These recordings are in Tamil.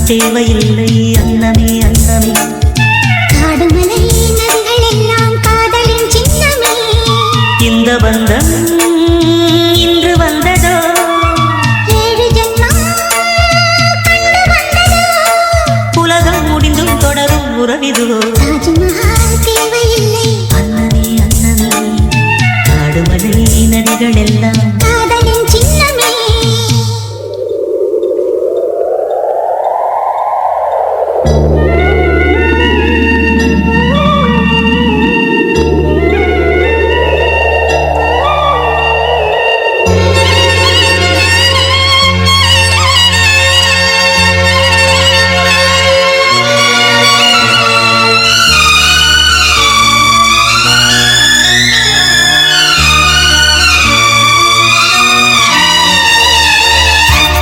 தேவையில்லை அன்னமே அன்னமே. காடுமலை நதிகள் எல்லாம் காதலின் சின்னமே. இந்த பந்தம் இன்று வந்ததோ, 7 ஜென்மம் கண்டு வந்ததோ. உலகம் முடிந்தும் தொடரும் உறவிதுவோ. தாஜ்மஹால் தேவையில்லை அன்னமே அன்னமே. காடுமலை நதிகள் எல்லாம் காதலின் சின்னமே.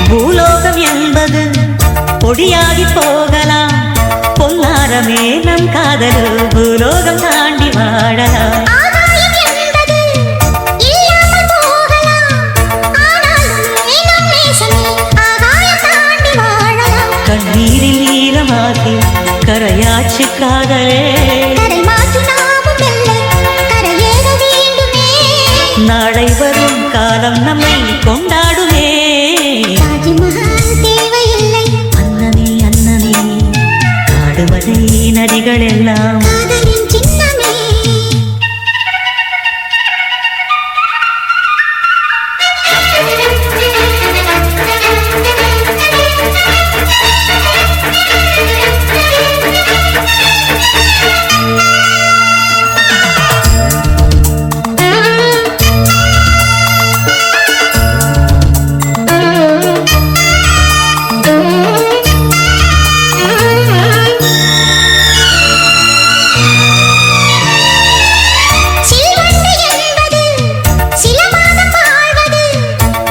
பூலோகம் என்பது பொடியாகி போகலாம், பொன்னாரமே நம் காதலோ பூலோகம் தாண்டி வாழலாம். ஆகாயம் என்பது இல்லாமல் போகலாம், ஆனாலும் நம் நேசமே ஆகாயம் தாண்டி வாழலாம். கண்ணீரில் ஈரமாகி கரையாச்சு காதலே, கரை மாற்றி நாமும் வெல்ல கரையேற வேண்டுமே. நாளை வரும் காலம் நம்மை கொண்டாடுமே. தாஜ்மஹால் தேவையில்லை அன்னமே அன்னமே. காடுமலை நதிகள் எல்லாம் காதலின் சின்னமே. சில்வண்டு என்பது சில மாதம் வாழ்வது.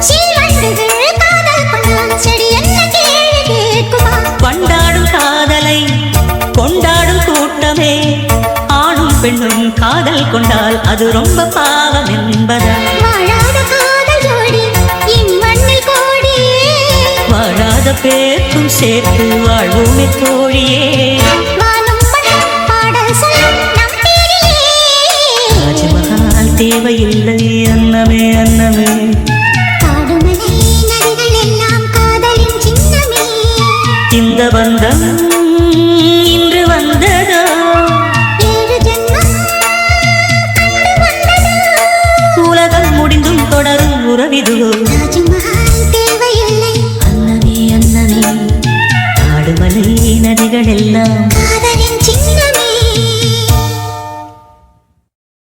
சில்வண்டுகள் காதல் கொண்டால் செடி என்ன கேள்வி கேட்குமா? கொண்டாடும் காதலை கொண்டாடும் கூட்டமே, ஆணும் பெண்ணும் காதல் கொண்டால் அது ரொம்ப பாவம் என்பதா? வாழாத காதல் ஜோடி இம்மண்ணில் கோடியே. வாழாத பேர்க்கும் சேர்த்து வாழ்வோமே தோழியே. வானம் மண்ணும் பாடல் சொல்லும் நம் பேரிலே. தாஜ்மஹால் தேவையில்லை அன்னமே அன்னமே. காடுமலை நதிகள் எல்லாம் காதலின் சின்னமே. இந்த பந்தம் இன்று வந்ததோ, 7 ஜென்மம் கண்டு வந்ததோ. உலகம் முடிந்தும் தொடரும் உறவிதுவோ. தாஜ்மஹால் தேவையில்லை அன்னமே அன்னமே. காடுமலை நதிகள் எல்லாம்